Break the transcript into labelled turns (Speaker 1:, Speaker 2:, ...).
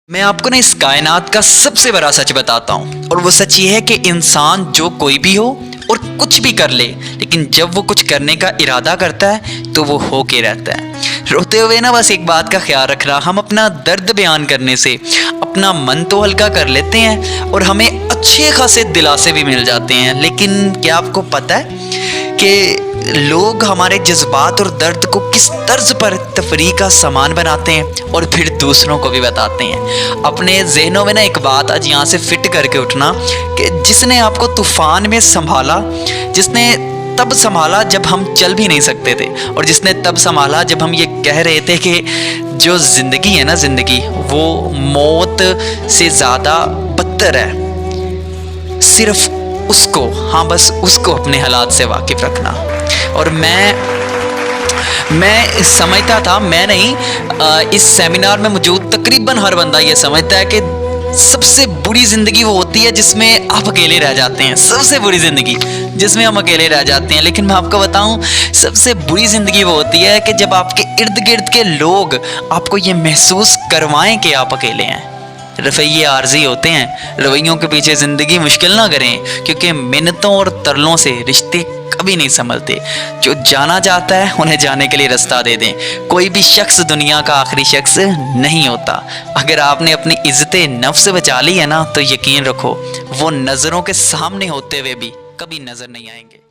Speaker 1: मैं आपको ना इस कायनात का सबसे बड़ा सच बताता हूँ, और वो सच ये है कि इंसान जो कोई भी हो और कुछ भी कर ले, लेकिन जब वो कुछ करने का इरादा करता है तो वो हो के रहता है। रोते हुए ना बस एक बात का ख्याल रखना, हम अपना दर्द बयान करने से अपना मन तो हल्का कर लेते हैं और हमें अच्छे खासे दिलासे भी मिल जाते हैं। लेकिन क्या आपको पता है कि लोग हमारे जज्बात और दर्द को किस तर्ज पर तफरीह का सामान बनाते हैं और फिर दूसरों को भी बताते हैं। अपने जहनों में ना एक बात आज यहाँ से फिट करके उठना कि जिसने आपको तूफान में संभाला, जिसने तब संभाला जब हम चल भी नहीं सकते थे, और जिसने तब संभाला जब हम ये कह रहे थे कि जो ज़िंदगी है ना, ज़िंदगी वो मौत से ज़्यादा बदतर है। सिर्फ उसको, हाँ बस उसको अपने हालात से वाकिफ़ रखना। और मैं समझता था, मैं नहीं, इस सेमिनार में मौजूद तकरीबन हर बंदा ये समझता है कि सबसे बुरी ज़िंदगी वो होती है जिसमें आप अकेले रह जाते हैं। सबसे बुरी ज़िंदगी जिसमें हम अकेले रह जाते हैं। लेकिन मैं आपको बताऊं, सबसे बुरी ज़िंदगी वो होती है कि जब आपके इर्द गिर्द के लोग आपको ये महसूस करवाएं कि आप अकेले हैं। रवैये आर्जी होते हैं, रवैयों के पीछे ज़िंदगी मुश्किल ना करें, क्योंकि मिन्नतों और तरलों से रिश्ते कभी नहीं संभलते। जो जाना चाहता है उन्हें जाने के लिए रास्ता दे दें। कोई भी शख्स दुनिया का आखिरी शख्स नहीं होता। अगर आपने अपनी इज्जत नफ्स बचा ली है ना, तो यकीन रखो वो नज़रों के सामने होते हुए भी कभी नज़र नहीं आएंगे।